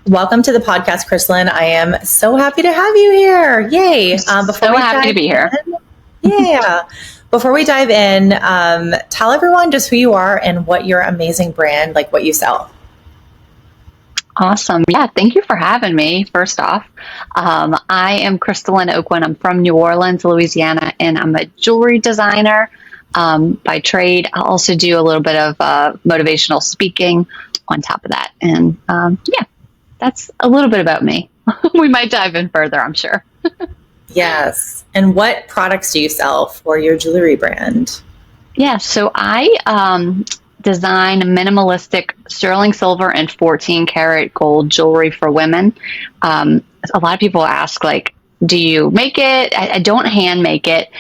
Welcome to the podcast, Crystalyn. I am so happy to have you here. Yay. Happy to be here. Before we dive in, tell everyone just who you are and what your amazing brand, like what you sell. Awesome. Yeah, thank you for having me, first off. I am Crystalyn Aucoin. I'm from New Orleans, Louisiana, and I'm a jewelry designer by trade. I also do a little bit of motivational speaking on top of that. And that's a little bit about me. We might dive in further, I'm sure. Yes. And what products do you sell for your jewelry brand? Yeah, so I design minimalistic sterling silver and 14 karat gold jewelry for women. A lot of people ask, like, do you make it? I don't hand make it.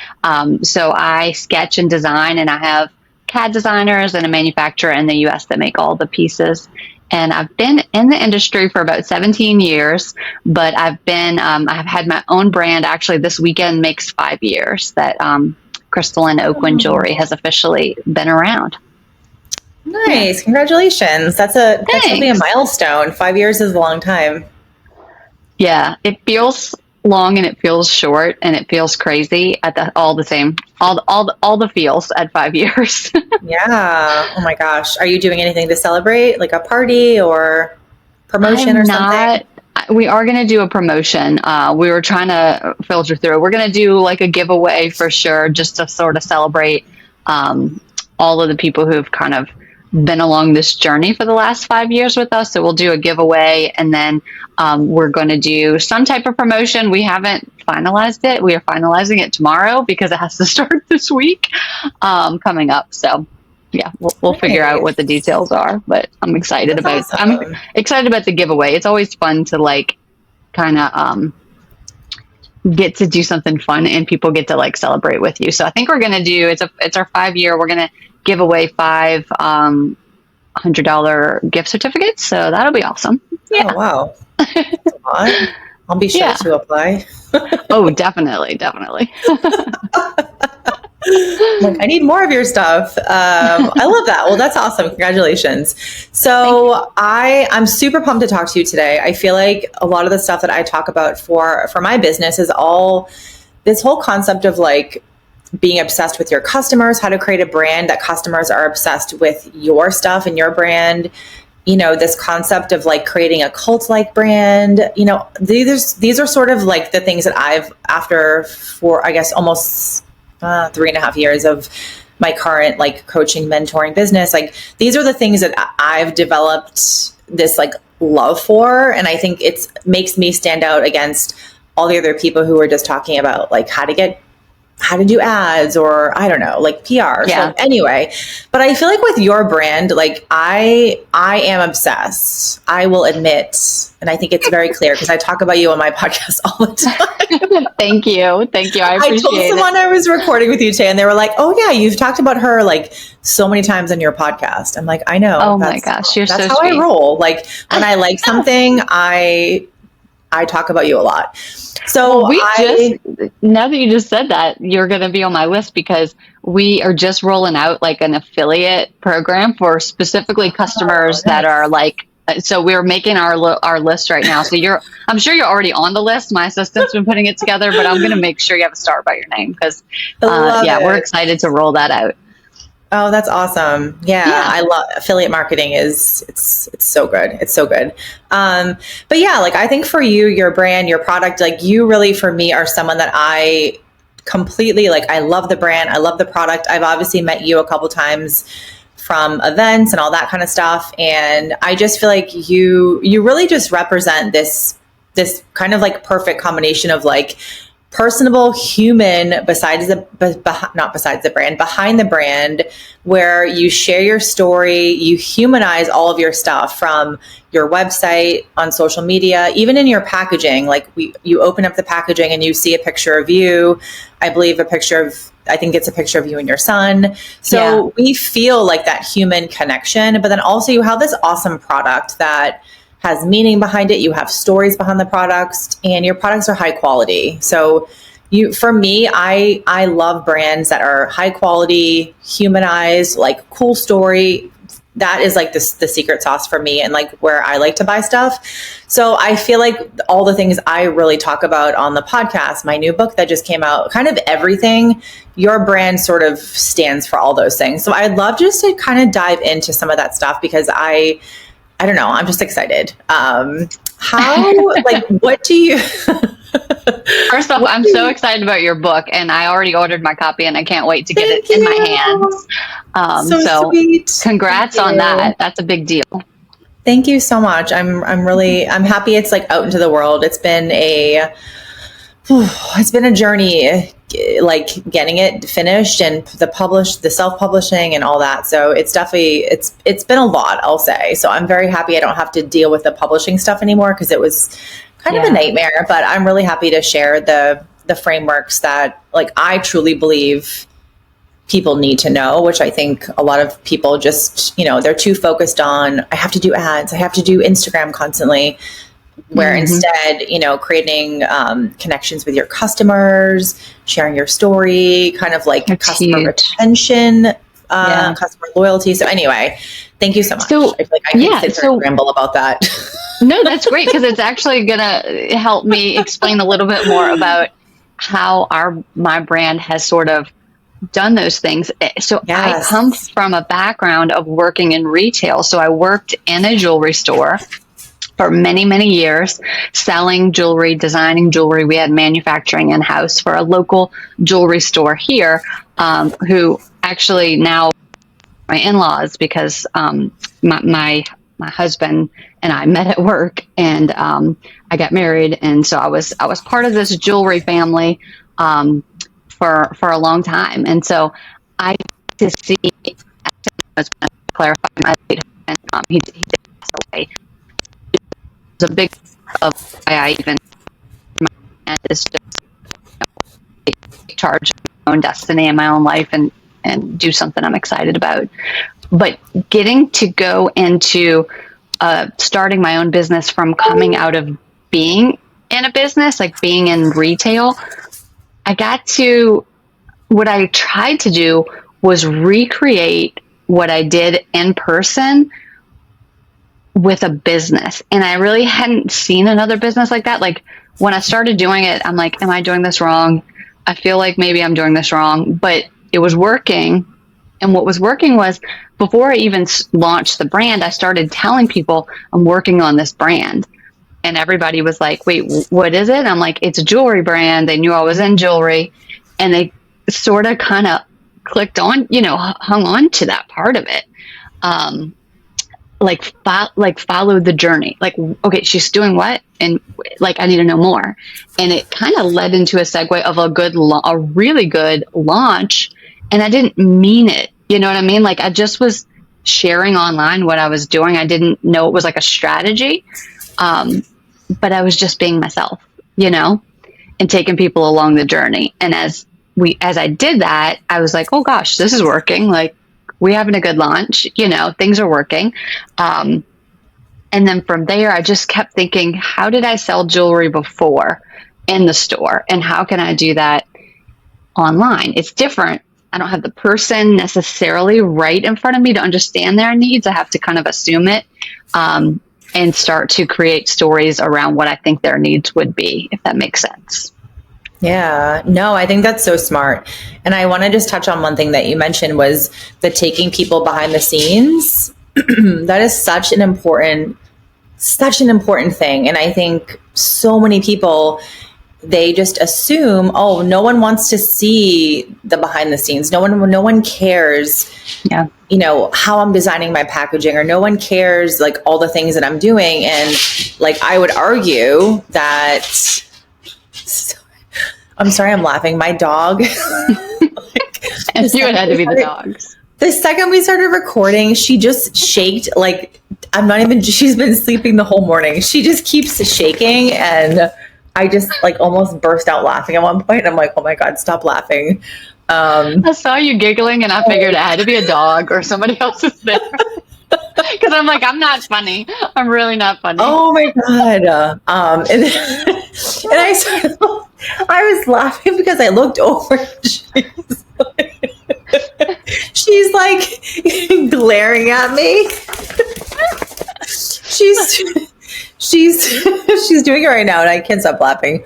So I sketch and design, and I have CAD designers and a manufacturer in the US that make all the pieces. And I've been in the industry for about 17 years, but I've had my own brand. Actually, this weekend makes 5 years that Crystalyn Aucoin Jewelry has officially been around. Nice. Congratulations. That's really a milestone. 5 years is a long time. Yeah, it feels long and it feels short and it feels crazy all the feels at 5 years. Yeah. Oh my gosh. Are you doing anything to celebrate, like a party or promotion or something? We are going to do a promotion. We were trying to filter through. We're going to do like a giveaway for sure, just to sort of celebrate all of the people who've kind of been along this journey for the last 5 years with us. So we'll do a giveaway, and then we're going to do some type of promotion. We haven't finalized it. We are finalizing it tomorrow because it has to start this week coming up. So yeah, we'll figure out what the details are, but I'm excited I'm excited about the giveaway. It's always fun to like kind of get to do something fun and people get to like celebrate with you. So I think we're going to do, it's our 5 year, we're going to give away 5 $100 gift certificates. So that'll be awesome. Yeah. Oh, wow. I'll be sure to apply. Oh, definitely. I need more of your stuff. I love that. Well, that's awesome. Congratulations. So I'm super pumped to talk to you today. I feel like a lot of the stuff that I talk about for my business is all this whole concept of like being obsessed with your customers, how to create a brand that customers are obsessed with your stuff and your brand. You know, this concept of like creating a cult-like brand, you know, these are sort of like the things that after I guess almost 3.5 years of my current like coaching, mentoring business, like these are the things that I've developed this like love for. And I think it makes me stand out against all the other people who are just talking about like how to do ads or I don't know, like PR. Yeah. So anyway, but I feel like with your brand, like I am obsessed. I will admit, and I think it's very clear because I talk about you on my podcast all the time. Thank you. I appreciate it. I told someone I was recording with you today and they were like, oh yeah, you've talked about her like so many times on your podcast. I'm like, I know. Oh my gosh, you're so sweet. That's how I roll. Like when I like something, I talk about you a lot. So now that you just said that, you're going to be on my list because we are just rolling out like an affiliate program for specifically customers that are like, so we're making our list right now. So I'm sure you're already on the list. My assistant's been putting it together, but I'm going to make sure you have a star by your name because we're excited to roll that out. Oh, that's awesome. Yeah. I love affiliate marketing it's so good. It's so good. But yeah, like I think for you, your brand, your product, like you really, for me, are someone that I completely like. I love the brand. I love the product. I've obviously met you a couple times from events and all that kind of stuff. And I just feel like you really just represent this kind of like perfect combination of like personable human behind the brand, where you share your story, you humanize all of your stuff from your website, on social media, even in your packaging. Like you open up the packaging and you see a picture of you. I think it's a picture of you and your son. So we feel like that human connection, but then also you have this awesome product that has meaning behind it. You have stories behind the products, and your products are high quality. So for me, I love brands that are high quality, humanized, like cool story, that is like the secret sauce for me and like where I like to buy stuff. So I feel like all the things I really talk about on the podcast, my new book that just came out, kind of everything, your brand sort of stands for all those things. So I'd love just to kind of dive into some of that stuff because I don't know, I'm just excited. How, like, what do you... First off, I'm so excited about your book, and I already ordered my copy, and I can't wait to get it in my hands. So sweet. Congrats on that. That's a big deal. Thank you so much. I'm happy it's like out into the world. It's been a journey, like getting it finished and the self-publishing and all that. So it's definitely, it's been a lot, I'll say. So I'm very happy I don't have to deal with the publishing stuff anymore because it was kind of a nightmare, but I'm really happy to share the frameworks that like I truly believe people need to know, which I think a lot of people just, they're too focused on, I have to do ads, I have to do Instagram constantly, where instead, creating connections with your customers, sharing your story, kind of like customer retention, customer loyalty. So anyway, thank you so much. So, I feel like I can sit there and ramble about that. No, that's great because it's actually going to help me explain a little bit more about how my brand has sort of done those things. So I come from a background of working in retail. So I worked in a jewelry store for many, many years, selling jewelry, designing jewelry. We had manufacturing in-house for a local jewelry store here, who actually now my in-laws, because my husband and I met at work, and I got married, and so I was part of this jewelry family for a long time, and so I to see. Clarify my late husband, he did pass away. It was a big of why I even is just take charge of my own destiny and my own life and do something I'm excited about. But getting to go into starting my own business from coming out of being in a business, like being in retail, what I tried to do was recreate what I did in person with a business. And I really hadn't seen another business like that. Like when I started doing it, I'm like, am I doing this wrong? I feel like maybe I'm doing this wrong, but it was working. And what was working was before I even launched the brand, I started telling people I'm working on this brand. And everybody was like, wait, what is it? And I'm like, it's a jewelry brand. They knew I was in jewelry, and they sort of kind of clicked on, hung on to that part of it. Followed the journey. Like, okay, she's doing what? And like, I need to know more. And it kind of led into a segue of a really good launch. And I didn't mean it. You know what I mean? Like I just was sharing online what I was doing. I didn't know it was like a strategy. But I was just being myself, and taking people along the journey. And as I did that, I was like, oh gosh, this is working. Like we're having a good launch, things are working. And then from there, I just kept thinking, how did I sell jewelry before in the store? And how can I do that online? It's different. I don't have the person necessarily right in front of me to understand their needs. I have to kind of assume it. And start to create stories around what I think their needs would be, if that makes sense. Yeah, no, I think that's so smart. And I want to just touch on one thing that you mentioned was the taking people behind the scenes. That is such an important thing. And I think so many people, they just assume, oh, no one wants to see the behind the scenes. No one cares. Yeah. How I'm designing my packaging, or no one cares like all the things that I'm doing. And like, I would argue that, I'm sorry, I'm laughing. My dog, and you had to be the dogs. The second we started recording, she just shaked. Like, she's been sleeping the whole morning. She just keeps shaking. And I just like almost burst out laughing at one point. And I'm like, oh my God, stop laughing. I saw you giggling and I figured it had to be a dog or somebody else is there. Because I'm like, I'm not funny. I'm really not funny. Oh my God. And I was laughing because I looked over. She's like glaring at me. She's doing it right now, and I can't stop laughing.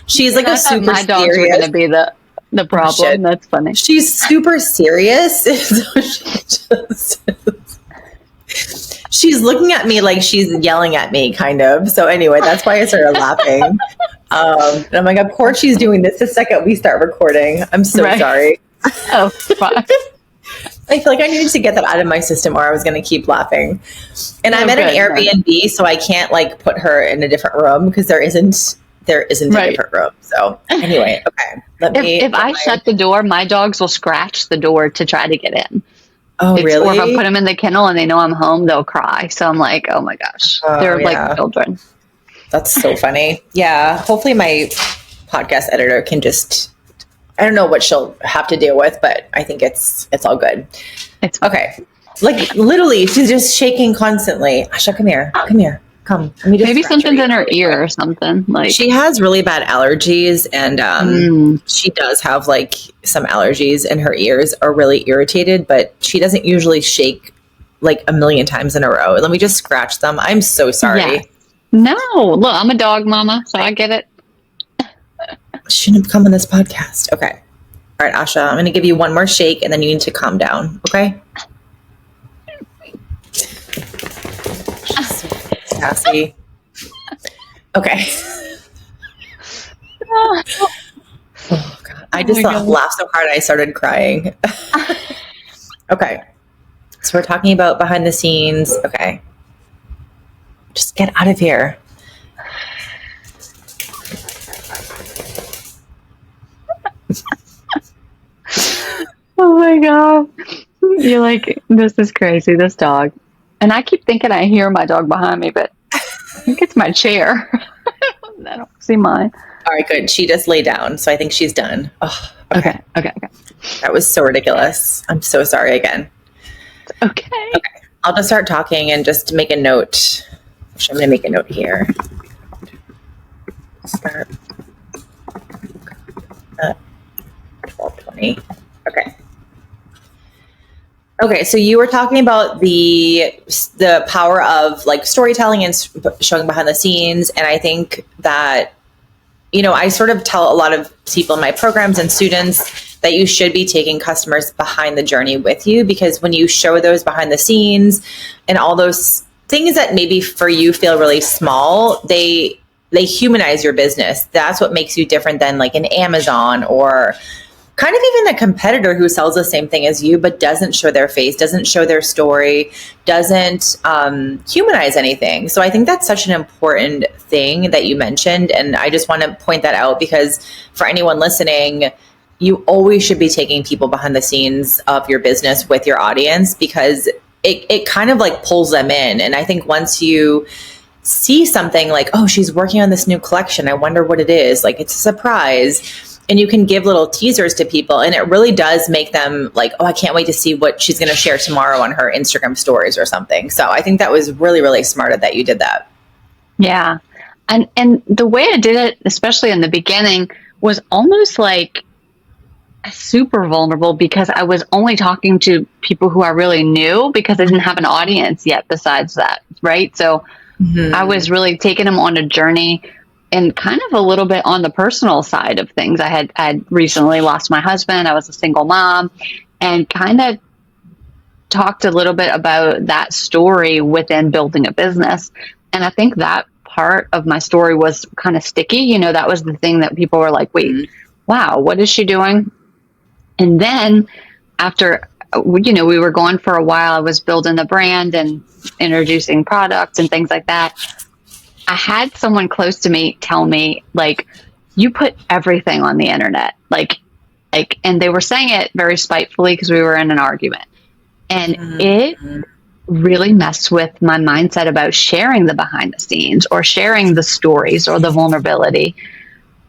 She's like a super my dogs serious. are going to be the problem. Shit. That's funny. She's super serious. She's looking at me like she's yelling at me, kind of. So anyway, that's why I started laughing. And I'm like, of course she's doing this the second we start recording. I'm so sorry. Oh, fuck. I feel like I needed to get that out of my system, or I was going to keep laughing. And I'm at an Airbnb, so I can't like put her in a different room because there isn't a different room. So anyway, okay. If I shut the door, my dogs will scratch the door to try to get in. Oh, really? Or if I put them in the kennel and they know I'm home, they'll cry. So I'm like, oh my gosh, they're like children. That's so funny. Yeah. Hopefully my podcast editor can just, I don't know what she'll have to deal with, but I think it's all good. It's okay. Like literally she's just shaking constantly. Asha, come here. Come. Let me just maybe something's in her ear or something. Like she has really bad allergies, and she does have like some allergies, and her ears are really irritated. But she doesn't usually shake like a million times in a row. Let me just scratch them. I'm so sorry. Yeah. No, look, I'm a dog mama, so I get it. Shouldn't have come on this podcast. Okay. All right, Asha, I'm going to give you one more shake, and then you need to calm down. Okay. Sassy. Okay. Oh, God. I just laughed so hard I started crying. Okay. So we're talking about behind the scenes. Okay. Just get out of here. Oh my God. You're like, this is crazy, this dog. And I keep thinking I hear my dog behind me, but I think it's my chair. I don't see mine. All right, good. She just lay down, so I think she's done. Oh, okay. That was so ridiculous. I'm so sorry again. Okay. I'll just start talking and just make a note. Actually, I'm going to make a note here. Start at 12:20. Okay, so you were talking about the power of like storytelling and showing behind the scenes, and I think that, you know, I sort of tell a lot of people in my programs and students that you should be taking customers behind the journey with you, because when you show those behind the scenes and all those things that maybe for you feel really small, they humanize your business. That's what makes you different than like an Amazon or kind of even a competitor who sells the same thing as you, but doesn't show their face, doesn't show their story, doesn't humanize anything. So I think that's such an important thing that you mentioned. And I just want to point that out, because for anyone listening, you always should be taking people behind the scenes of your business with your audience, because it kind of like pulls them in. And I think once you see something like, oh, she's working on this new collection, I wonder what it is, like it's a surprise. And you can give little teasers to people, and it really does make them like, oh, I can't wait to see what she's going to share tomorrow on her Instagram stories or something. So I think that was really, really smart that you did that. Yeah. And the way I did it, especially in the beginning, was almost like super vulnerable, because I was only talking to people who I really knew, because I didn't have an audience yet besides that. Right. So I was really taking them on a journey, and kind of a little bit on the personal side of things. I had recently lost my husband. I was a single mom, and kind of talked a little bit about that story within building a business. And I think that part of my story was kind of sticky. You know, that was the thing that people were like, wait, wow, what is she doing? And then after, you know, we were going for a while, I was building the brand and introducing products and things like that. I had someone close to me tell me, like, you put everything on the internet, like, and they were saying it very spitefully because we were in an argument, and it really messed with my mindset about sharing the behind the scenes or sharing the stories or the vulnerability.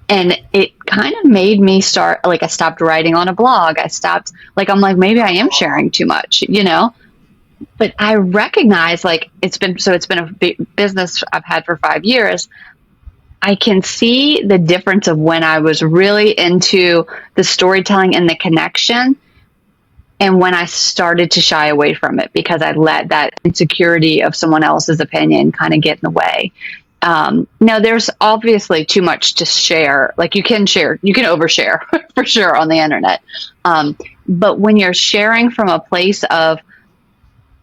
And it kind of made me start, like, I stopped writing on a blog. I stopped, like, I'm like, maybe I am sharing too much, you know? But I recognize, like, it's been a big business I've had for 5 years. I can see the difference of when I was really into the storytelling and the connection, And when I started to shy away from it because I let that insecurity of someone else's opinion kind of get in the way. Now there's obviously too much to share. Like you can overshare for sure on the internet. But when you're sharing from a place of,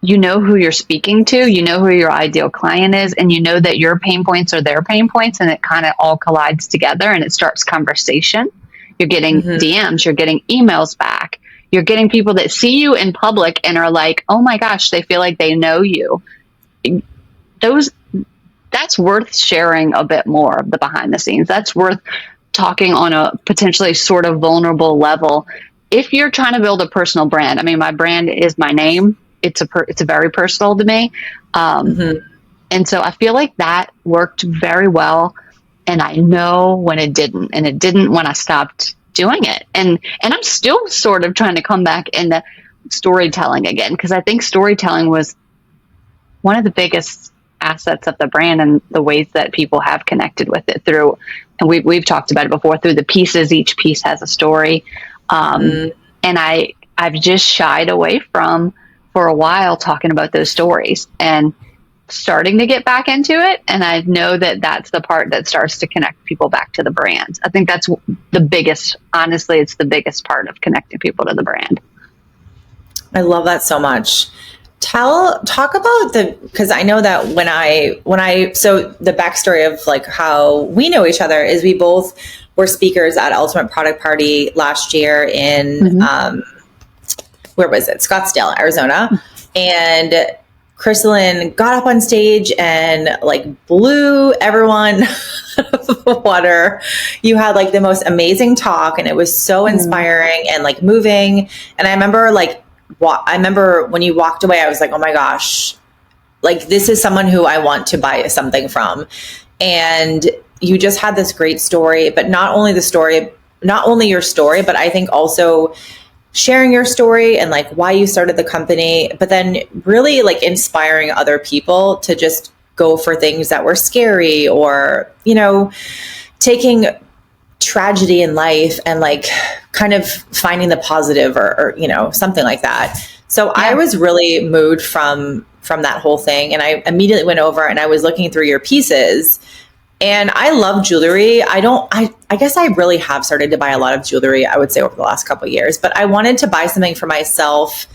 you know who you're speaking to, you know who your ideal client is, and you know that your pain points are their pain points, and it kind of all collides together and it starts conversation. You're getting DMs, you're getting emails back, you're getting people that see you in public and are like, oh my gosh, they feel like they know you. That's worth sharing a bit more of the behind the scenes. That's worth talking on a potentially sort of vulnerable level. If you're trying to build a personal brand, I mean, my brand is my name. It's very personal to me. And so I feel like that worked very well. And I know when it didn't, and it didn't when I stopped doing it. And I'm still sort of trying to come back into storytelling again, because I think storytelling was one of the biggest assets of the brand and the ways that people have connected with it through, and we've talked about it before, through the pieces. Each piece has a story. And I've just shied away from, for a while, talking about those stories, and starting to get back into it. And I know that that's the part that starts to connect people back to the brand. I think that's the biggest, honestly, it's the biggest part of connecting people to the brand. I love that so much. Talk about because I know that so the backstory of like how we know each other is we both were speakers at Ultimate Product Party last year in, where was it? Scottsdale, Arizona. And Crystalyn got up on stage and like blew everyone out of the water. You had like the most amazing talk, and it was so inspiring and like moving. And I remember when you walked away, I was like, oh my gosh, like this is someone who I want to buy something from. And you just had this great story, but not only your story, but I think also sharing your story and like why you started the company, but then really like inspiring other people to just go for things that were scary, or, you know, taking tragedy in life and like kind of finding the positive or you know, something like that. So yeah. I was really moved from that whole thing. And I immediately went over and I was looking through your pieces. And I love jewelry. I guess I really have started to buy a lot of jewelry, I would say, over the last couple of years. But I wanted to buy something for myself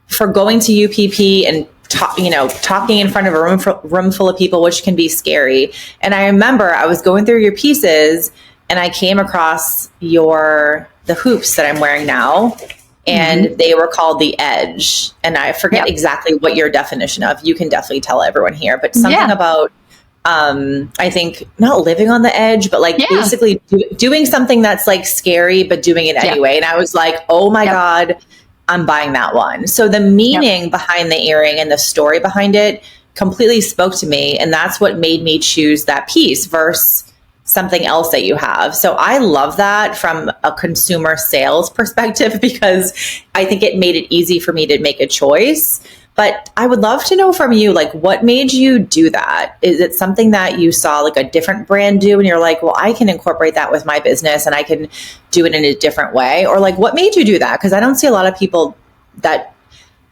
for going to UPP and talking in front of a room full of people, which can be scary. And I remember I was going through your pieces and I came across the hoops that I'm wearing now. And they were called the Edge. And I forget exactly what your definition of. You can definitely tell everyone here, but something about I think not living on the edge, but like basically doing something that's like scary, but doing it anyway. And I was like, oh my God, I'm buying that one. So the meaning behind the earring and the story behind it completely spoke to me. And that's what made me choose that piece versus something else that you have. So I love that from a consumer sales perspective, because I think it made it easy for me to make a choice. But I would love to know from you, like, what made you do that? Is it something that you saw like a different brand do and you're like, well, I can incorporate that with my business and I can do it in a different way? Or like, what made you do that? Because I don't see a lot of people that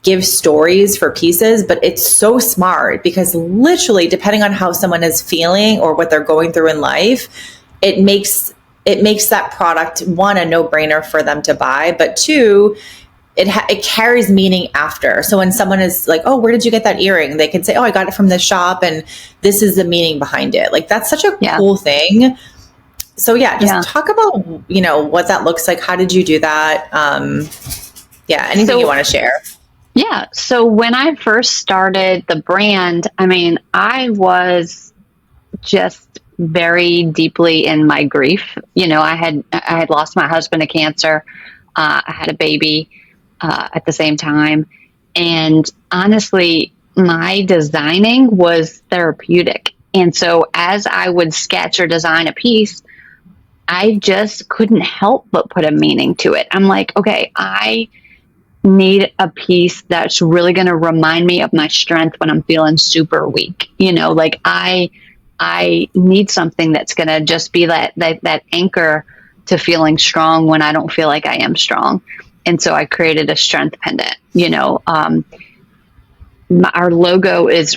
give stories for pieces, but it's so smart, because literally depending on how someone is feeling or what they're going through in life, it makes that product, one, a no-brainer for them to buy, but two, it carries meaning after. So when someone is like, oh, where did you get that earring? They can say, oh, I got it from this shop and this is the meaning behind it. Like, that's such a cool thing. So just talk about, what that looks like. How did you do that? Anything you want to share? Yeah. So when I first started the brand, I mean, I was just very deeply in my grief. I had lost my husband to cancer. I had a baby at the same time. And honestly, my designing was therapeutic. And so as I would sketch or design a piece, I just couldn't help but put a meaning to it. I'm like, okay, I need a piece that's really going to remind me of my strength when I'm feeling super weak. Like I need something that's going to just be that anchor to feeling strong when I don't feel like I am strong. And so I created a strength pendant, our logo is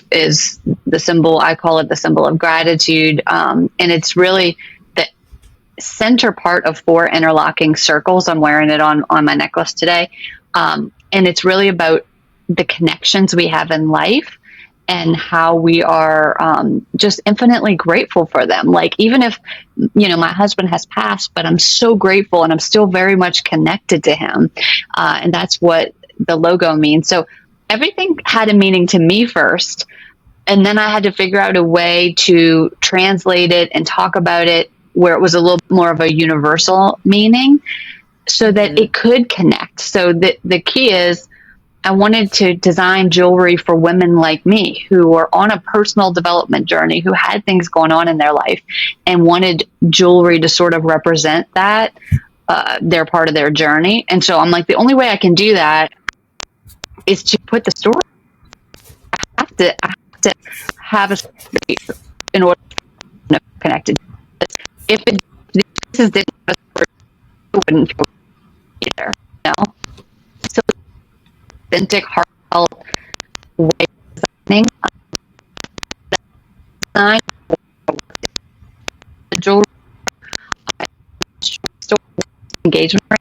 the symbol. I call it the symbol of gratitude. And it's really the center part of 4 interlocking circles. I'm wearing it on my necklace today. And it's really about the connections we have in life and how we are just infinitely grateful for them. Like, even if, my husband has passed, but I'm so grateful and I'm still very much connected to him. And that's what the logo means. So everything had a meaning to me first. And then I had to figure out a way to translate it and talk about it where it was a little more of a universal meaning so that it could connect. So the key is, I wanted to design jewelry for women like me who are on a personal development journey, who had things going on in their life and wanted jewelry to sort of represent that, they're part of their journey. And so I'm like, the only way I can do that is to put the story. I have to have a story in order to be connected. If this didn't have a story, it wouldn't feel either, So authentic, heartfelt way of designing the jewelry, engagement ring,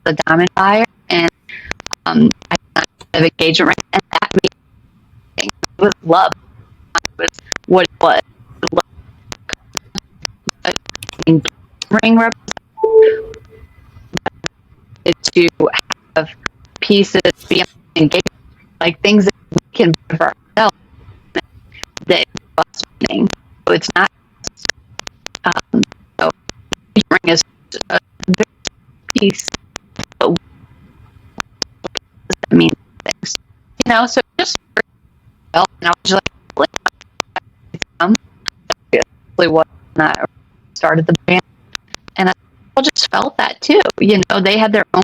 the diamond buyer, and I have engagement ring, and that it was love. It was what it was. Engagement ring represents to have pieces be engaged, like things that we can buy for ourselves that us meaning. So it's not so ring is a piece, but what does that mean things? So just and I was like, what I started the band, and I just felt that too. They had their own.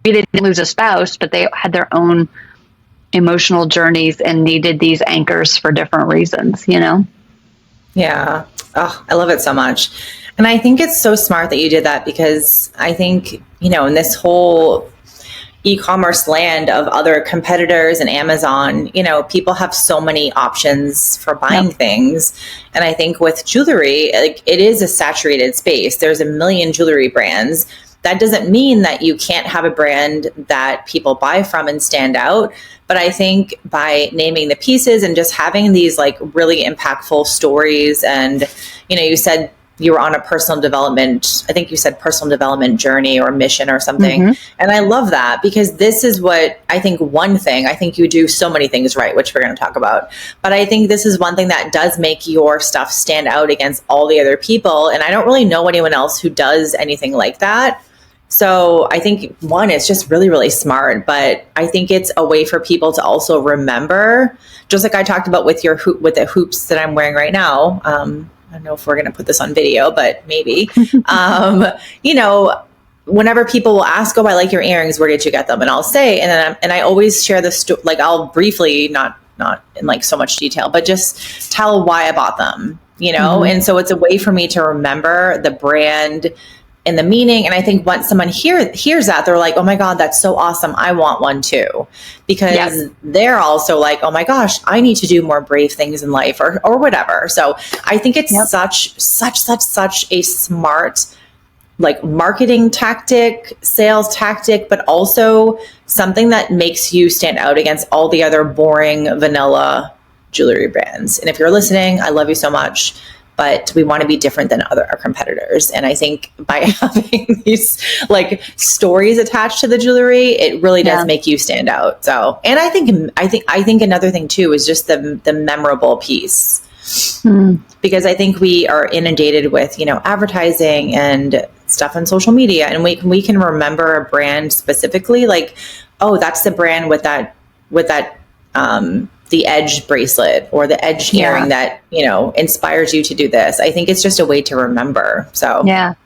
They didn't lose a spouse, but they had their own emotional journeys and needed these anchors for different reasons, Yeah. Oh, I love it so much. And I think it's so smart that you did that, because I think, in this whole e-commerce land of other competitors and Amazon, people have so many options for buying things. And I think with jewelry, like, it is a saturated space. There's a million jewelry brands. That doesn't mean that you can't have a brand that people buy from and stand out. But I think by naming the pieces and just having these like really impactful stories, and, you said you were on a personal development, I think you said personal development journey or mission or something. Mm-hmm. And I love that, because this is what I think I think you do so many things right, which we're going to talk about. But I think this is one thing that does make your stuff stand out against all the other people. And I don't really know anyone else who does anything like that. So I think, one, it's just really, really smart, but I think it's a way for people to also remember, just like I talked about with with the hoops that I'm wearing right now. I don't know if we're going to put this on video, but maybe, whenever people will ask, I like your earrings, where did you get them? And I'll say, and I always share the story, like I'll briefly, not in like so much detail, but just tell why I bought them, Mm-hmm. And so it's a way for me to remember the brand and the meaning. And I think once someone hears that, they're like, oh my God, that's so awesome. I want one too. Because they're also like, oh my gosh, I need to do more brave things in life or whatever. So I think it's such a smart, like, marketing tactic, sales tactic, but also something that makes you stand out against all the other boring vanilla jewelry brands. And if you're listening, I love you so much. But we want to be different than our competitors. And I think by having these like stories attached to the jewelry, it really does make you stand out. So, and I think another thing too is just the memorable piece, because I think we are inundated with, advertising and stuff on social media, and we can remember a brand specifically, like, oh, that's the brand with that, the edge bracelet or the edge earring that, inspires you to do this. I think it's just a way to remember. So the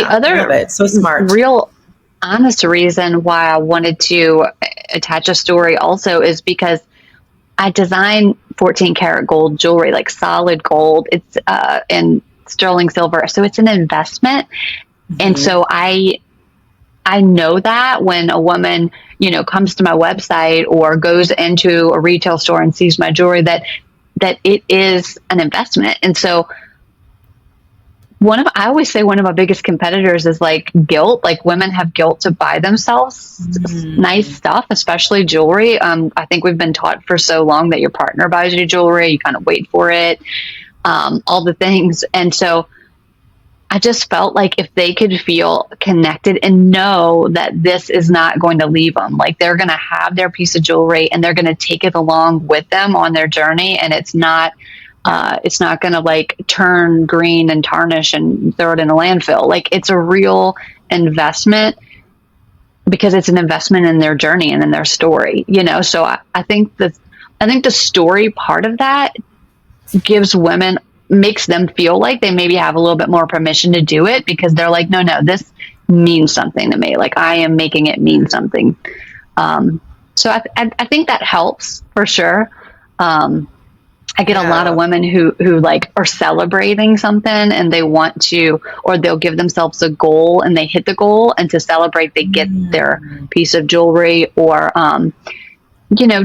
other so smart, real honest reason why I wanted to attach a story also is because I design 14 karat gold jewelry, like solid gold. It's in sterling silver. So it's an investment. Mm-hmm. And so I know that when a woman, comes to my website or goes into a retail store and sees my jewelry, that it is an investment. And so I always say one of my biggest competitors is like guilt. Like women have guilt to buy themselves nice stuff, especially jewelry. I think we've been taught for so long that your partner buys you jewelry, you kind of wait for it, all the things. And so I just felt like if they could feel connected and know that this is not going to leave them, like they're going to have their piece of jewelry and they're going to take it along with them on their journey. And it's not going to like turn green and tarnish and throw it in a landfill. Like it's a real investment because it's an investment in their journey and in their story, So I think the story part of that makes them feel like they maybe have a little bit more permission to do it because they're like, no, this means something to me. Like I am making it mean something. So I think that helps for sure. I get a lot of women who like are celebrating something and they want to, or they'll give themselves a goal and they hit the goal, and to celebrate, they get their piece of jewelry or,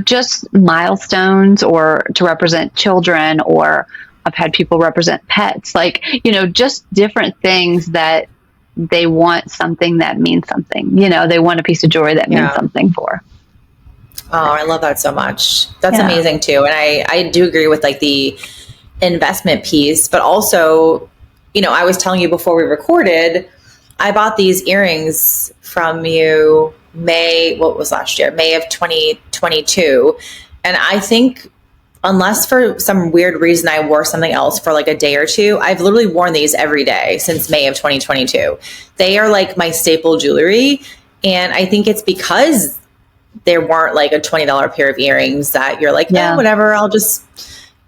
just milestones, or to represent children, or I've had people represent pets, like, just different things that they want something that means something, they want a piece of jewelry that means something for. Oh, I love that so much. That's amazing too. And I do agree with like the investment piece, but also, I was telling you before we recorded, I bought these earrings from you May of 2022. And I think unless for some weird reason I wore something else for like a day or two, I've literally worn these every day since May of 2022. They are like my staple jewelry. And I think it's because there weren't like a $20 pair of earrings that you're like, whatever,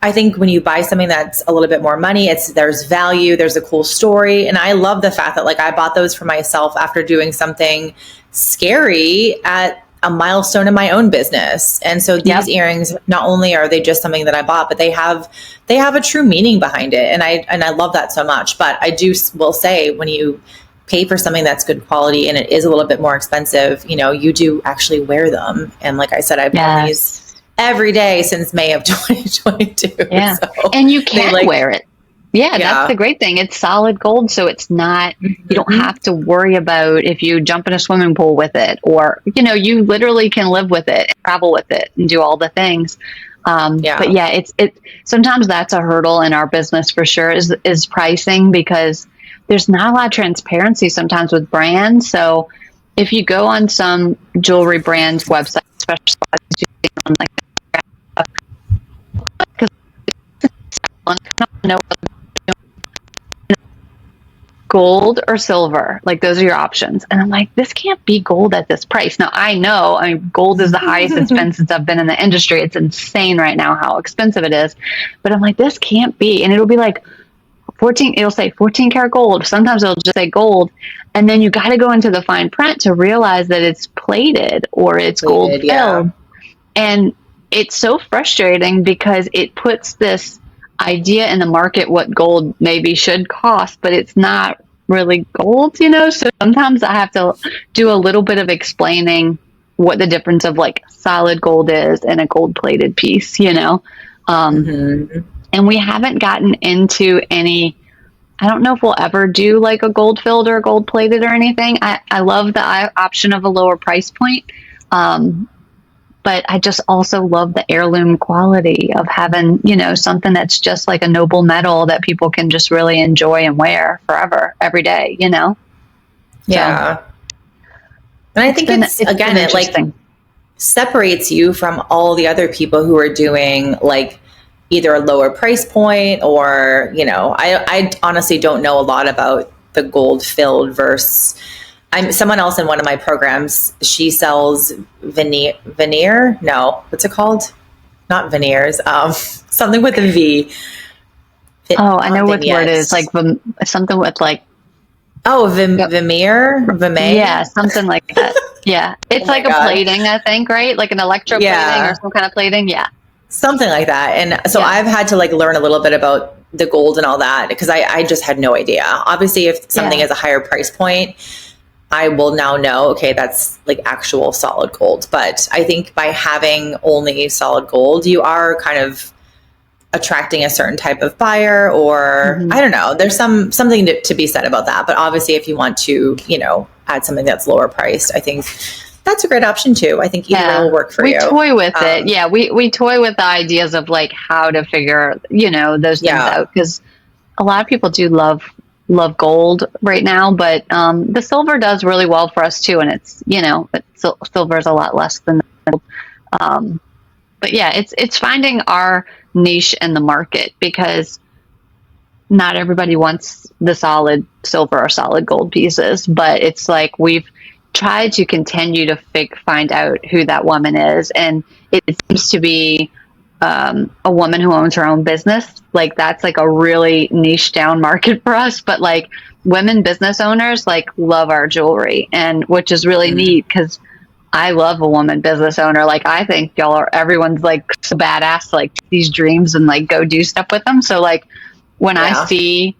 I think when you buy something that's a little bit more money, there's value, there's a cool story. And I love the fact that like I bought those for myself after doing something scary at a milestone in my own business. And so these earrings, not only are they just something that I bought, but they have a true meaning behind it. And I love that so much. But I will say, when you pay for something that's good quality and it is a little bit more expensive, you do actually wear them. And like I said, I've worn these every day since May of 2022. Yeah. So and you can wear it. Yeah, that's the great thing. It's solid gold. So it's not, you don't have to worry about if you jump in a swimming pool with it, or, you literally can live with it, travel with it, and do all the things. But it's sometimes that's a hurdle in our business for sure, is pricing, because there's not a lot of transparency sometimes with brands. So if you go on some jewelry brands website, especially on like, because I don't know, gold or silver, like those are your options. And I'm like, this can't be gold at this price. Now I know, gold is the highest it's been since I've been in the industry. It's insane right now how expensive it is. But I'm like, this can't be. And it'll be like, it'll say 14 karat gold. Sometimes it'll just say gold. And then you got to go into the fine print to realize that it's plated or it's gold filled. Yeah. And it's so frustrating because it puts this idea in the market what gold maybe should cost, but it's not really gold, So sometimes I have to do a little bit of explaining what the difference of like solid gold is and a gold plated piece, And we haven't gotten into any, I don't know if we'll ever do like a gold filled or a gold plated or anything. I love the option of a lower price point. But I just also love the heirloom quality of having, something that's just like a noble metal that people can just really enjoy and wear forever, every day, Yeah. So, and I think it like separates you from all the other people who are doing like either a lower price point or, I honestly don't know a lot about the gold filled versus someone else in one of my programs. She sells veneer. No, what's it called? Not veneers. Something with a V. I know what the word is. Like something with like. Oh, Vermeer? Yeah, something like that. Yeah. It's like a plating, I think, right? Like an electroplating or some kind of plating. Yeah. Something like that. And so I've had to like learn a little bit about the gold and all that because I just had no idea. Obviously, if something is a higher price point, I will now know, okay, that's like actual solid gold. But I think by having only solid gold, you are kind of attracting a certain type of buyer, or I don't know, there's something to be said about that. But obviously if you want to, add something that's lower priced, I think that's a great option too. I think either way will work for you. We toy with it. Yeah. We toy with the ideas of like how to figure, those things out. Cause a lot of people do love gold right now, but, the silver does really well for us too. And it's, silver is a lot less than gold. But yeah, it's finding our niche in the market, because not everybody wants the solid silver or solid gold pieces, but it's like we've tried to continue to find out who that woman is. And it seems to be a woman who owns her own business. Like that's like a really niche down market for us, but like women business owners like love our jewelry, and which is really neat, because I love a woman business owner. Like I think everyone's like so badass, like these dreams and like go do stuff with them. So like when I see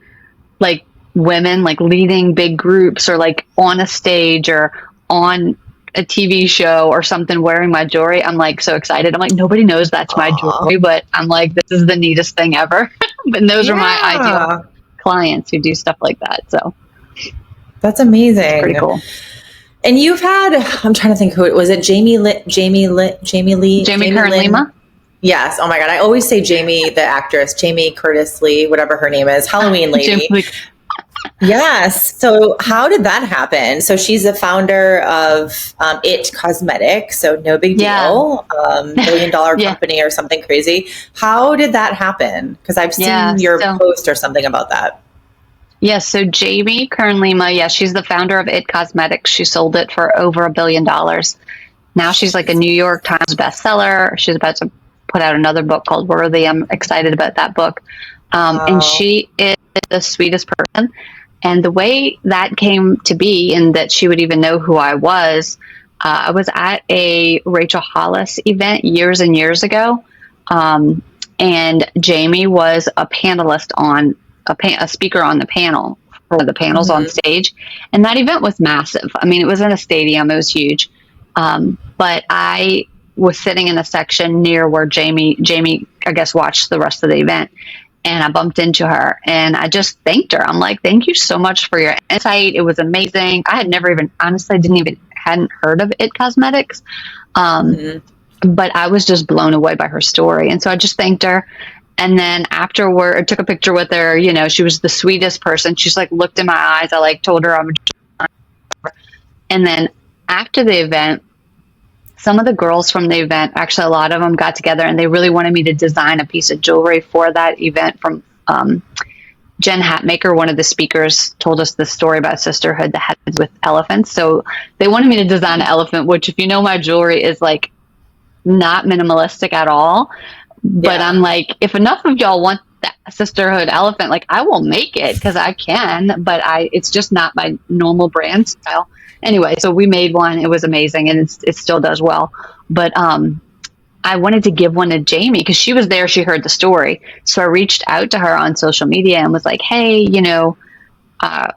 like women like leading big groups or like on a stage or on a TV show or something wearing my jewelry, I'm like so excited. I'm like, nobody knows that's my jewelry, but I'm like, this is the neatest thing ever. But those are my ideal clients who do stuff like that. So that's amazing. It's pretty cool. And you've had, I'm trying to think who it was. It Jamie Kern Lima? Yes. Oh my God. I always say Jamie, the actress, Jamie Curtis Lee, whatever her name is, Halloween lady. Yes. So how did that happen? So she's the founder of It Cosmetics. So no big deal. $1 billion company or something crazy. How did that happen? Because I've seen your post or something about that. Yes. So Jamie Kern Lima, she's the founder of It Cosmetics. She sold it for over $1 billion. Now she's like a New York Times bestseller. She's about to put out another book called Worthy. I'm excited about that book. And she is the sweetest person. And the way that came to be, and that she would even know who I was at a Rachel Hollis event years and years ago. And Jamie was a panelist on a speaker on the panel for the panels on stage. And that event was massive. I mean, it was in a stadium. It was huge. But I was sitting in a section near where Jamie, I guess, watched the rest of the event. And I bumped into her and I just thanked her. I'm like, thank you so much for your insight. It was amazing. I had hadn't heard of It Cosmetics. But I was just blown away by her story. And so I just thanked her. And then afterward, I took a picture with her. She was the sweetest person. She's like looked in my eyes. I like told her and then after the event, some of the girls from the event, actually a lot of them got together and they really wanted me to design a piece of jewelry for that event. From Jen Hatmaker, one of the speakers, told us this story about sisterhood that happens with elephants. So they wanted me to design an elephant, which if you know my jewelry is like not minimalistic at all. But I'm like, if enough of y'all want that sisterhood elephant, like I will make it because I can, but it's just not my normal brand style. Anyway, so we made one. It was amazing, and it still does well. But I wanted to give one to Jamie because she was there. She heard the story. So I reached out to her on social media and was like, hey,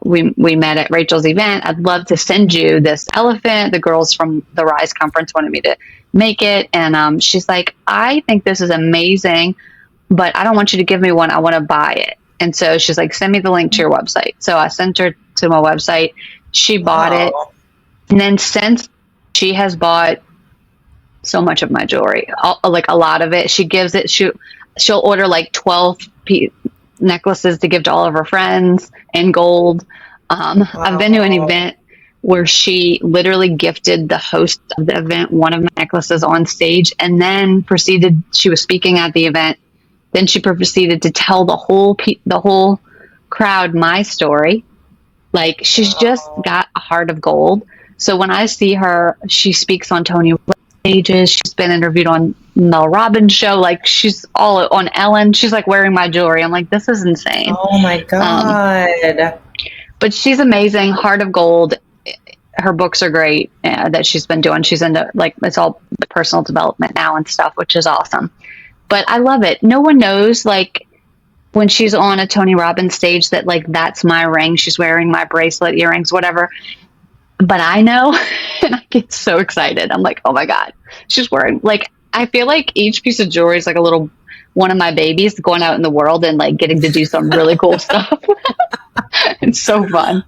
we met at Rachel's event. I'd love to send you this elephant. The girls from the Rise conference wanted me to make it. And she's like, I think this is amazing, but I don't want you to give me one. I want to buy it. And so she's like, send me the link to your website. So I sent her to my website. She bought it. And then since she has bought so much of my jewelry, like a lot of it, she gives it, she'll order like 12 necklaces to give to all of her friends in gold. I've been to an event where she literally gifted the host of the event one of my necklaces on stage, and then she was speaking at the event. Then she proceeded to tell the whole crowd my story. Like she's just got a heart of gold. So when I see her, she speaks on Tony stages. She's been interviewed on Mel Robbins' show. Like she's all on Ellen. She's like wearing my jewelry. I'm like, this is insane. Oh my God. But she's amazing. Heart of gold. Her books are great that she's been doing. She's into like, it's all personal development now and stuff, which is awesome. But I love it. No one knows like when she's on a Tony Robbins stage that like, that's my ring. She's wearing my bracelet, earrings, whatever. but I know, and I get so excited. I'm like, oh my God, she's wearing, like, I feel like each piece of jewelry is like a little one of my babies going out in the world and like getting to do some really cool stuff. It's so fun.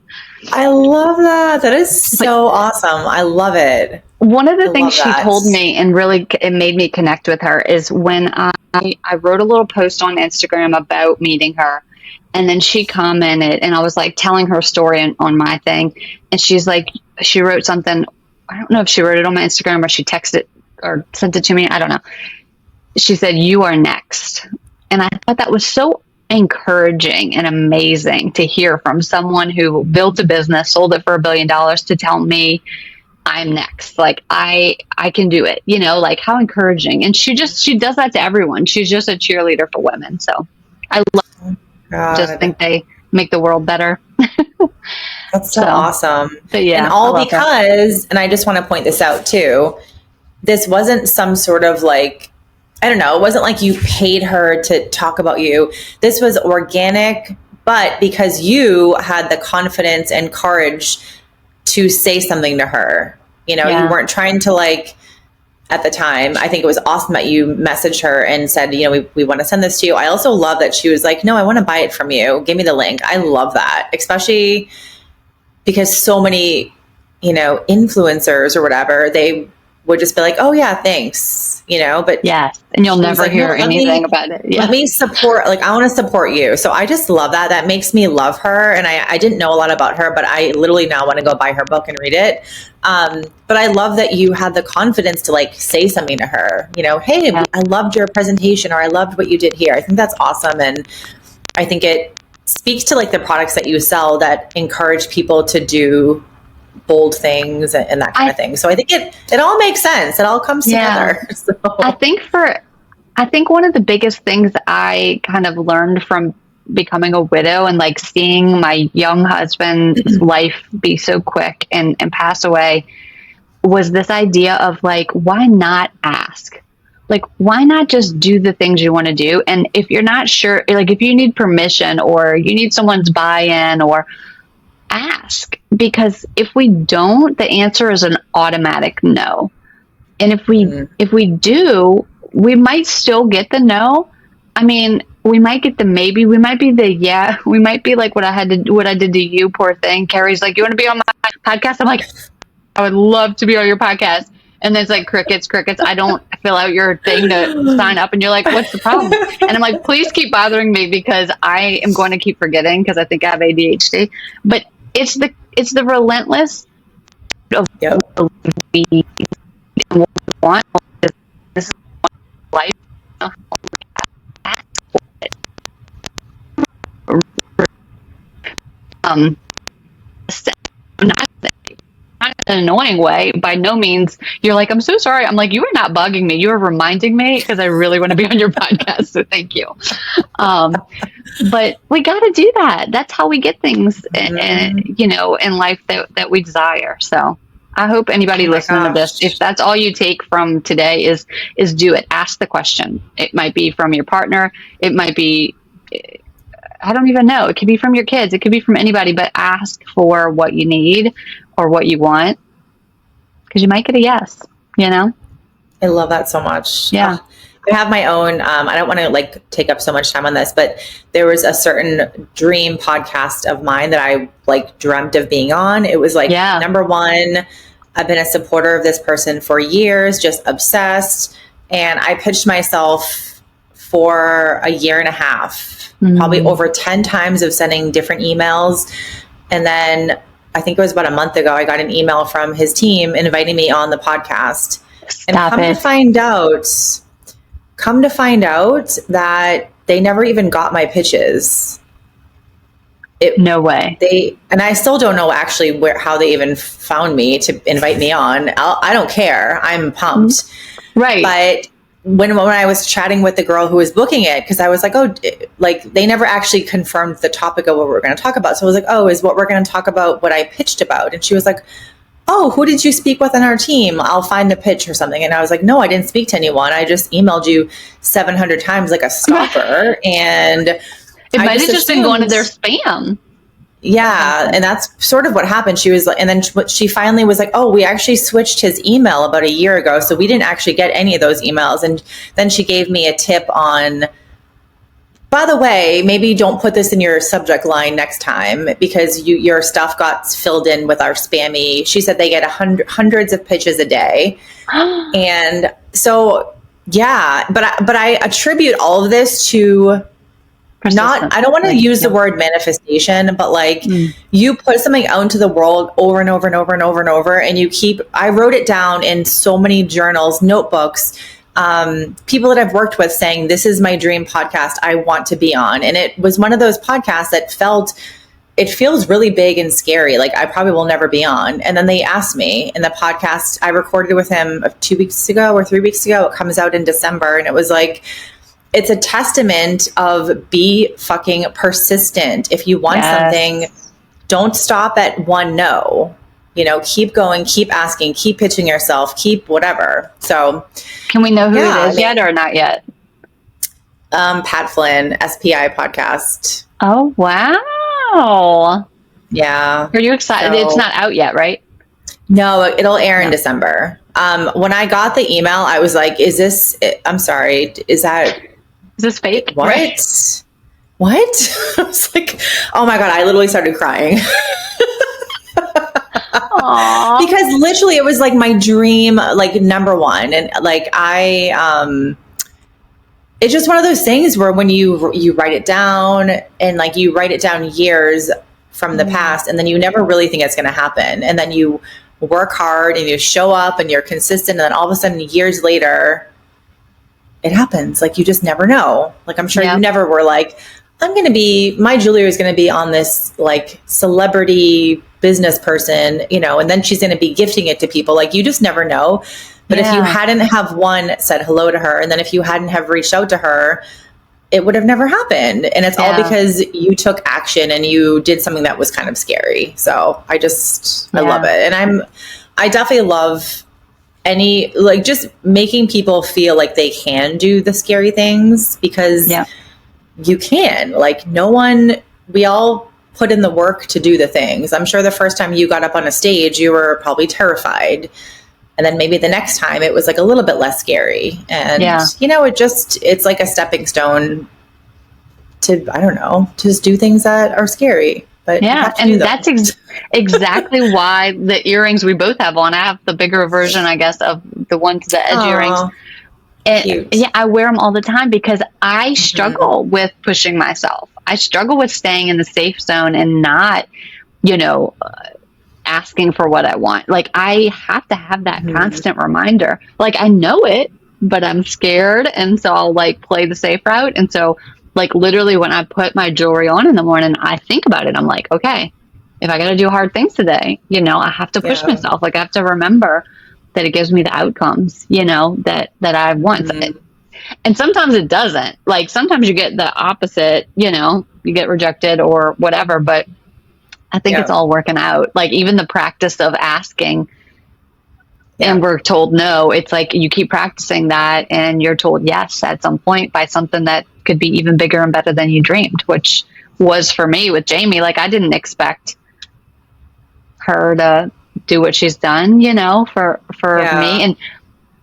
I love that. That is so awesome. I love it. One of the things she told me, and really it made me connect with her, is when I wrote a little post on Instagram about meeting her, and then she commented, and I was like telling her story on my thing, and she's like, she wrote something. I don't know if she wrote it on my Instagram or she texted or sent it to me. I don't know. She said, "You are next," and I thought that was so encouraging and amazing to hear from someone who built a business, sold it for $1 billion, to tell me I'm next. Like I can do it, you know, like how encouraging. And she does that to everyone. She's just a cheerleader for women. So I just think they make the world better. That's so awesome. But yeah, and and I just want to point this out too. This wasn't some sort of like, I don't know, it wasn't like you paid her to talk about you. This was organic, but because you had the confidence and courage to say something to her, you know, you weren't trying to like, at the time, I think it was awesome that you messaged her and said, you know, we want to send this to you. I also love that she was like, no, I want to buy it from you. Give me the link. I love that, especially because so many, you know, influencers or whatever, they would just be like, oh yeah, thanks, you know, but yes. And you'll never hear anything about it. Yeah. Let me support, like, I want to support you. So I just love that. That makes me love her. And I didn't know a lot about her, but I literally now want to go buy her book and read it. But I love that you had the confidence to like say something to her, you know, hey, I loved your presentation, or I loved what you did here. I think that's awesome. And I think it speaks to like the products that you sell that encourage people to do bold things and that kind of thing. So I think it all makes sense. It all comes together. So. I think one of the biggest things I kind of learned from becoming a widow and like seeing my young husband's life be so quick and pass away was this idea of like, why not ask? Like, why not just do the things you want to do? And if you're not sure, like if you need permission or you need someone's buy-in, or ask, because if we don't, the answer is an automatic no. And if we do, we might still get the no. I mean, we might get the maybe, we might be the yeah, we might be like what I did to you, poor thing. Carrie's like, you want to be on my podcast? I'm like, I would love to be on your podcast. And then it's like crickets. I don't fill out your thing to sign up. And you're like, what's the problem? And I'm like, please keep bothering me because I am going to keep forgetting because I think I have ADHD. But it's the relentless of what we want. This is life. Not in an annoying way. By no means. You're like, I'm so sorry. I'm like, you are not bugging me. You are reminding me because I really want to be on your podcast. So thank you. But we got to do that. That's how we get things, and you know, in life that we desire. So I hope anybody listening to this, if that's all you take from today, is do it. Ask the question. It might be from your partner. It might be, I don't even know. It could be from your kids. It could be from anybody, but ask for what you need or what you want, because you might get a yes, you know? I love that so much. Yeah. I have my own, I don't want to like take up so much time on this, but there was a certain dream podcast of mine that I like dreamt of being on. It was like, number one, I've been a supporter of this person for years, just obsessed. And I pitched myself for a year and a half, probably over 10 times of sending different emails. And then I think it was about a month ago, I got an email from his team inviting me on the podcast. And come to find out that they never even got my pitches. No way. And I still don't know actually how they even found me to invite me on. I don't care. I'm pumped. Right. But when I was chatting with the girl who was booking it, because I was like, oh, like they never actually confirmed the topic of what we're going to talk about. So I was like, oh, is what we're going to talk about what I pitched about? And she was like, oh, who did you speak with on our team? I'll find the pitch or something. And I was like, no, I didn't speak to anyone. I just emailed you 700 times like a stalker. And it might have just been going to their spam. Yeah. And that's sort of what happened. She was like, and then she finally was like, oh, we actually switched his email about a year ago. So we didn't actually get any of those emails. And then she gave me a tip on, by the way, maybe don't put this in your subject line next time because your stuff got filled in with our spammy. She said they get hundreds of pitches a day. And so, yeah, but I attribute all of this to I don't want to use the word manifestation, but like you put something out into the world over and over and over and over and over. And I wrote it down in so many journals, notebooks, people that I've worked with saying, this is my dream podcast I want to be on. And it was one of those podcasts that it feels really big and scary. Like I probably will never be on. And then they asked me, and the podcast I recorded with him 2 weeks ago or 3 weeks ago, it comes out in December. And it was like, it's a testament of be fucking persistent. If you want something, don't stop at one no. Keep going, keep asking, keep pitching yourself, keep whatever. So can we know who it is yet or not yet? Pat Flynn, SPI podcast. Oh, wow. Yeah. Are you excited? So, it's not out yet, right? No, it'll air in December. When I got the email, I was like, I'm sorry, is this fake? What? Right. What? I was like, oh my God, I literally started crying. Because literally it was like my dream, like number one. And like it's just one of those things where when you write it down and like you write it down years from the past and then you never really think it's going to happen. And then you work hard and you show up and you're consistent. And then all of a sudden years later, it happens. Like you just never know. Like I'm sure you never were like, my jewelry is going to be on this like celebrity business person, and then she's going to be gifting it to people. Like you just never know. But if you hadn't have said hello to her, and then if you hadn't have reached out to her, it would have never happened. And it's all because you took action and you did something that was kind of scary. So I love it. And I definitely love just making people feel like they can do the scary things because you can. Like we all put in the work to do the things. I'm sure the first time you got up on a stage, you were probably terrified. And then maybe the next time it was like a little bit less scary. And, it's like a stepping stone to, I don't know, just do things that are scary. But and that's exactly why the earrings we both have on. I have the bigger version, I guess, of the edge earrings. And I wear them all the time because I struggle with pushing myself. I struggle with staying in the safe zone and not, asking for what I want. Like I have to have that constant reminder. Like I know it, but I'm scared. And so I'll like play the safe route. And so like literally when I put my jewelry on in the morning, I think about it. I'm like, okay, if I got to do hard things today, I have to push myself. Like I have to remember that it gives me the outcomes, that I want. And sometimes it doesn't. Like sometimes you get the opposite, you get rejected or whatever, but I think it's all working out. Like even the practice of asking and we're told no, it's like you keep practicing that and you're told yes at some point by something that could be even bigger and better than you dreamed, which was for me with Jamie. Like I didn't expect her to do what she's done, for me.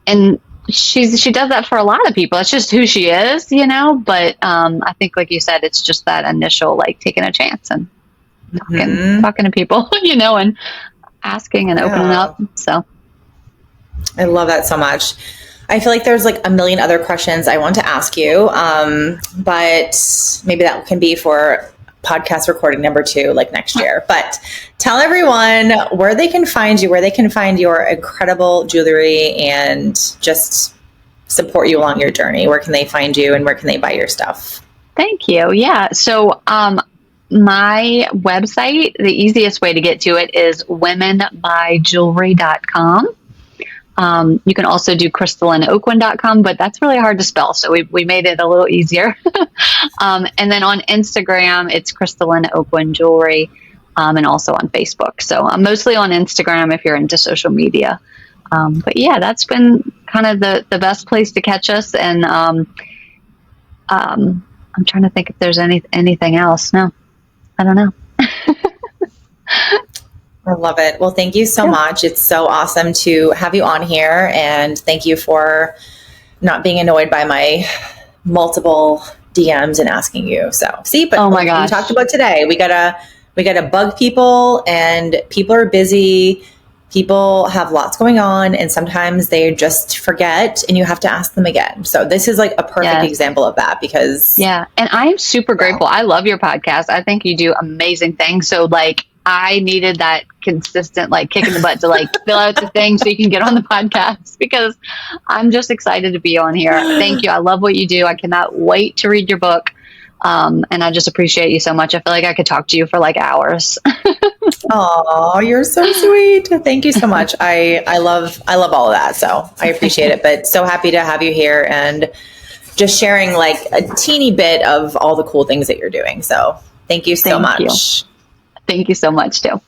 And she does that for a lot of people. It's just who she is, but I think like you said, it's just that initial, like taking a chance and talking to people, and asking and opening up. So I love that so much. I feel like there's like a million other questions I want to ask you. But maybe that can be for podcast recording number 2, like next year. But tell everyone where they can find you, where they can find your incredible jewelry and just support you along your journey. Where can they find you and where can they buy your stuff? Thank you. Yeah. So, my website, the easiest way to get to it is womenbuyjewelry.com. You can also do CrystalynAucoin.com, but that's really hard to spell. So we made it a little easier. And then on Instagram, it's Crystalyn Aucoin Jewelry, and also on Facebook. So I'm mostly on Instagram if you're into social media. But yeah, that's been kind of the best place to catch us. And I'm trying to think if there's anything else. No, I don't know. I love it. Well, thank you so much. It's so awesome to have you on here. And thank you for not being annoyed by my multiple DMs and asking you. So see, but oh my like gosh, we talked about today, we gotta bug people, and people are busy. People have lots going on, and sometimes they just forget, and you have to ask them again. So this is like a perfect example of that, because and I am super grateful. I love your podcast. I think you do amazing things. So like, I needed that consistent like kick in the butt to like fill out the thing so you can get on the podcast, because I'm just excited to be on here. Thank you. I love what you do. I cannot wait to read your book. And I just appreciate you so much. I feel like I could talk to you for like hours. Oh, you're so sweet. Thank you so much. I love all of that. So I appreciate it, but so happy to have you here and just sharing like a teeny bit of all the cool things that you're doing. So thank you so much. Thank you so much too.